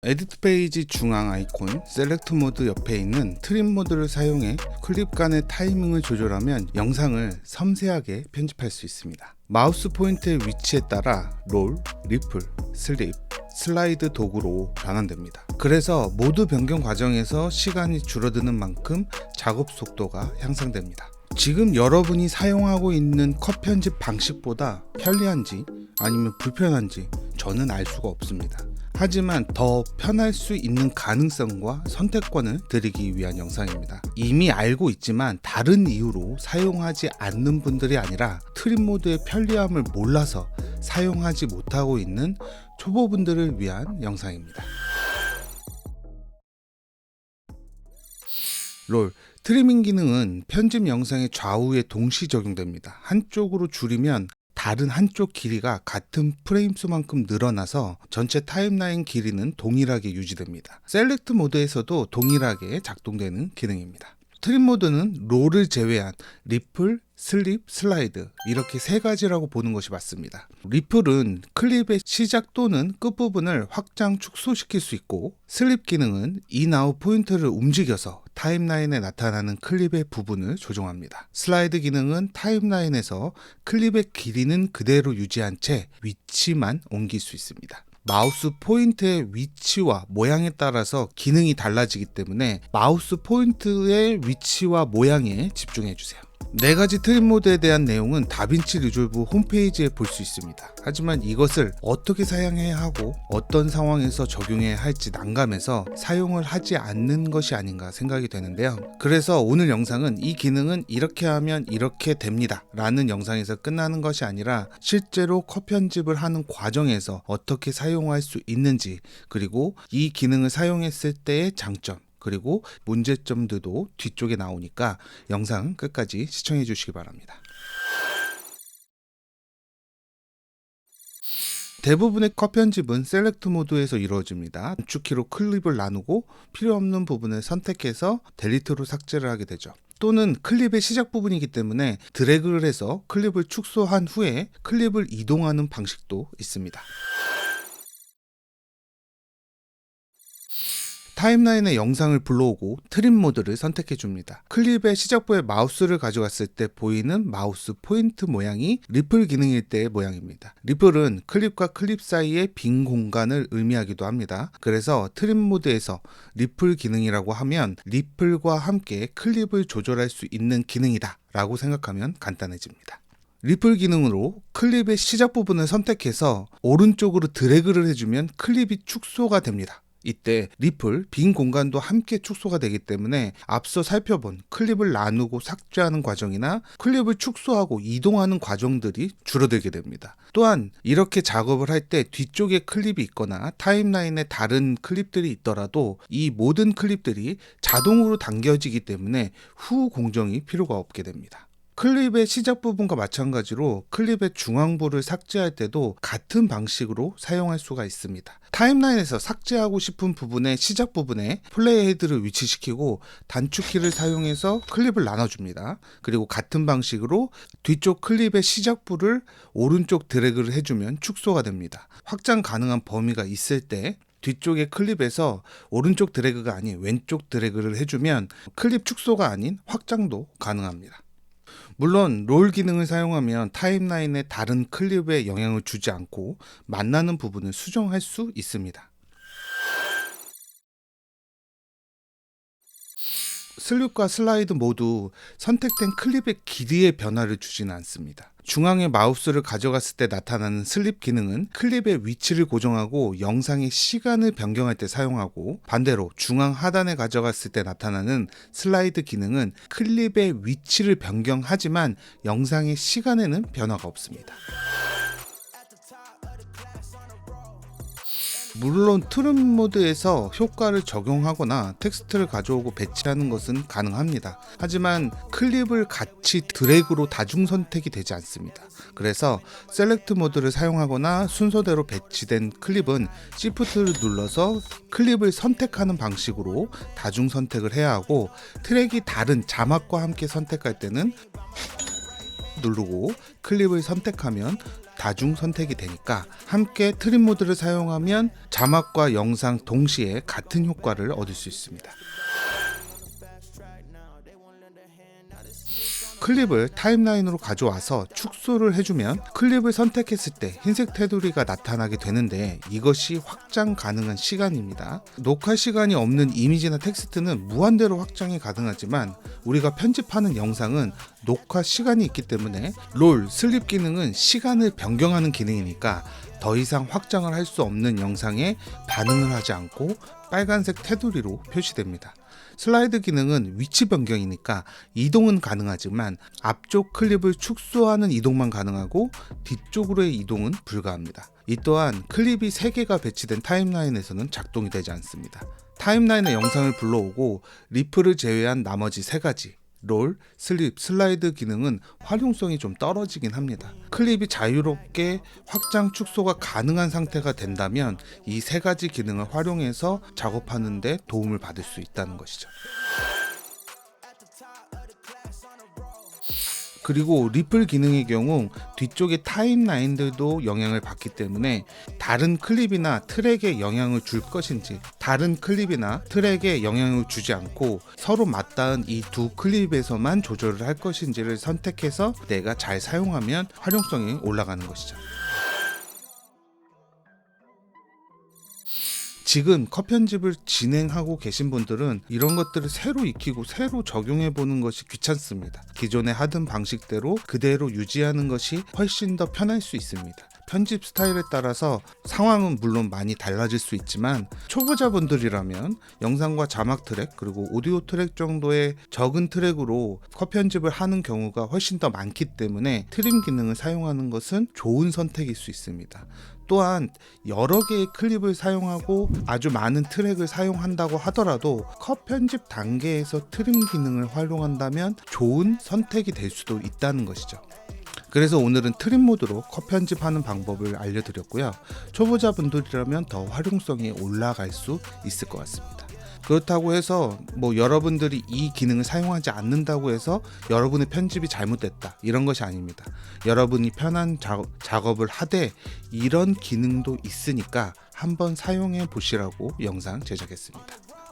에디트 페이지 중앙 아이콘 셀렉트 모드 옆에 있는 트림 모드를 사용해 클립 간의 타이밍을 조절하면 영상을 섬세하게 편집할 수 있습니다. 마우스 포인트의 위치에 따라 롤, 리플, 슬립, 슬라이드 도구로 변환됩니다. 그래서 모드 변경 과정에서 시간이 줄어드는 만큼 작업 속도가 향상됩니다. 지금 여러분이 사용하고 있는 컷 편집 방식보다 편리한지 아니면 불편한지 저는 알 수가 없습니다. 하지만 더 편할 수 있는 가능성과 선택권을 드리기 위한 영상입니다. 이미 알고 있지만 다른 이유로 사용하지 않는 분들이 아니라 트림 모드의 편리함을 몰라서 사용하지 못하고 있는 초보분들을 위한 영상입니다. 롤, 트리밍 기능은 편집 영상의 좌우에 동시 적용됩니다. 한쪽으로 줄이면 다른 한쪽 길이가 같은 프레임 수만큼 늘어나서 전체 타임라인 길이는 동일하게 유지됩니다. 셀렉트 모드에서도 동일하게 작동되는 기능입니다. 트림 모드는 롤을 제외한 리플, 슬립, 슬라이드 이렇게 세 가지라고 보는 것이 맞습니다. 리플은 클립의 시작 또는 끝부분을 확장, 축소시킬 수 있고, 슬립 기능은 인, 아웃 포인트를 움직여서 타임라인에 나타나는 클립의 부분을 조정합니다. 슬라이드 기능은 타임라인에서 클립의 길이는 그대로 유지한 채 위치만 옮길 수 있습니다. 마우스 포인트의 위치와 모양에 따라서 기능이 달라지기 때문에 마우스 포인트의 위치와 모양에 집중해 주세요. 4가지 트림 모드에 대한 내용은 다빈치 리졸브 홈페이지에 볼 수 있습니다. 하지만 이것을 어떻게 사용해야 하고 어떤 상황에서 적용해야 할지 난감해서 사용을 하지 않는 것이 아닌가 생각이 되는데요. 그래서 오늘 영상은 이 기능은 이렇게 하면 이렇게 됩니다 라는 영상에서 끝나는 것이 아니라 실제로 컷 편집을 하는 과정에서 어떻게 사용할 수 있는지, 그리고 이 기능을 사용했을 때의 장점, 그리고 문제점들도 뒤쪽에 나오니까 영상 끝까지 시청해 주시기 바랍니다. 대부분의 컷 편집은 셀렉트 모드에서 이루어집니다. 단축키로 클립을 나누고 필요 없는 부분을 선택해서 델리트로 삭제를 하게 되죠. 또는 클립의 시작 부분이기 때문에 드래그를 해서 클립을 축소한 후에 클립을 이동하는 방식도 있습니다. 타임라인에 영상을 불러오고 트림 모드를 선택해 줍니다. 클립의 시작부에 마우스를 가져갔을 때 보이는 마우스 포인트 모양이 리플 기능일 때의 모양입니다. 리플은 클립과 클립 사이의 빈 공간을 의미하기도 합니다. 그래서 트림 모드에서 리플 기능이라고 하면 리플과 함께 클립을 조절할 수 있는 기능이다 라고 생각하면 간단해집니다. 리플 기능으로 클립의 시작 부분을 선택해서 오른쪽으로 드래그를 해주면 클립이 축소가 됩니다. 이때 리플, 빈 공간도 함께 축소가 되기 때문에 앞서 살펴본 클립을 나누고 삭제하는 과정이나 클립을 축소하고 이동하는 과정들이 줄어들게 됩니다. 또한 이렇게 작업을 할 때 뒤쪽에 클립이 있거나 타임라인에 다른 클립들이 있더라도 이 모든 클립들이 자동으로 당겨지기 때문에 후 공정이 필요가 없게 됩니다. 클립의 시작 부분과 마찬가지로 클립의 중앙부를 삭제할 때도 같은 방식으로 사용할 수가 있습니다. 타임라인에서 삭제하고 싶은 부분의 시작 부분에 플레이 헤드를 위치시키고 단축키를 사용해서 클립을 나눠줍니다. 그리고 같은 방식으로 뒤쪽 클립의 시작부를 오른쪽 드래그를 해주면 축소가 됩니다. 확장 가능한 범위가 있을 때 뒤쪽의 클립에서 오른쪽 드래그가 아닌 왼쪽 드래그를 해주면 클립 축소가 아닌 확장도 가능합니다. 물론 롤 기능을 사용하면 타임라인에 다른 클립에 영향을 주지 않고 만나는 부분을 수정할 수 있습니다. 슬립과 슬라이드 모두 선택된 클립의 길이의 변화를 주지는 않습니다. 중앙에 마우스를 가져갔을 때 나타나는 슬립 기능은 클립의 위치를 고정하고 영상의 시간을 변경할 때 사용하고, 반대로 중앙 하단에 가져갔을 때 나타나는 슬라이드 기능은 클립의 위치를 변경하지만 영상의 시간에는 변화가 없습니다. 물론 트림 모드에서 효과를 적용하거나 텍스트를 가져오고 배치하는 것은 가능합니다. 하지만 클립을 같이 드래그로 다중 선택이 되지 않습니다. 그래서 셀렉트 모드를 사용하거나 순서대로 배치된 클립은 Shift를 눌러서 클립을 선택하는 방식으로 다중 선택을 해야 하고, 트랙이 다른 자막과 함께 선택할 때는 누르고 클립을 선택하면 다중 선택이 되니까 함께 트림 모드를 사용하면 자막과 영상 동시에 같은 효과를 얻을 수 있습니다. 클립을 타임라인으로 가져와서 축소를 해주면 클립을 선택했을 때 흰색 테두리가 나타나게 되는데 이것이 확장 가능한 시간입니다. 녹화 시간이 없는 이미지나 텍스트는 무한대로 확장이 가능하지만 우리가 편집하는 영상은 녹화 시간이 있기 때문에 롤, 슬립 기능은 시간을 변경하는 기능이니까 더 이상 확장을 할 수 없는 영상에 반응을 하지 않고 빨간색 테두리로 표시됩니다. 슬라이드 기능은 위치 변경이니까 이동은 가능하지만 앞쪽 클립을 축소하는 이동만 가능하고 뒤쪽으로의 이동은 불가합니다. 이 또한 클립이 3개가 배치된 타임라인에서는 작동이 되지 않습니다. 타임라인에 영상을 불러오고 리플을 제외한 나머지 3가지 롤, 슬립, 슬라이드 기능은 활용성이 좀 떨어지긴 합니다. 클립이 자유롭게 확장, 축소가 가능한 상태가 된다면 이 3가지 기능을 활용해서 작업하는 데 도움을 받을 수 있다는 것이죠. 그리고 리플 기능의 경우 뒤쪽의 타임라인들도 영향을 받기 때문에 다른 클립이나 트랙에 영향을 줄 것인지 다른 클립이나 트랙에 영향을 주지 않고 서로 맞닿은 이 두 클립에서만 조절을 할 것인지를 선택해서 내가 잘 사용하면 활용성이 올라가는 것이죠. 지금 컷 편집을 진행하고 계신 분들은 이런 것들을 새로 익히고 새로 적용해 보는 것이 귀찮습니다. 기존에 하던 방식대로 그대로 유지하는 것이 훨씬 더 편할 수 있습니다. 편집 스타일에 따라서 상황은 물론 많이 달라질 수 있지만 초보자분들이라면 영상과 자막 트랙 그리고 오디오 트랙 정도의 적은 트랙으로 컷 편집을 하는 경우가 훨씬 더 많기 때문에 트림 기능을 사용하는 것은 좋은 선택일 수 있습니다. 또한 여러 개의 클립을 사용하고 아주 많은 트랙을 사용한다고 하더라도 컷 편집 단계에서 트림 기능을 활용한다면 좋은 선택이 될 수도 있다는 것이죠. 그래서 오늘은 트림 모드로 컷 편집하는 방법을 알려드렸고요. 초보자분들이라면 더 활용성이 올라갈 수 있을 것 같습니다. 그렇다고 해서 여러분들이 이 기능을 사용하지 않는다고 해서 여러분의 편집이 잘못됐다 이런 것이 아닙니다. 여러분이 편한 작업을 하되 이런 기능도 있으니까 한번 사용해 보시라고 영상 제작했습니다.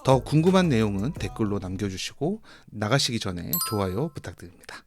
더 궁금한 내용은 댓글로 남겨주시고 나가시기 전에 좋아요 부탁드립니다.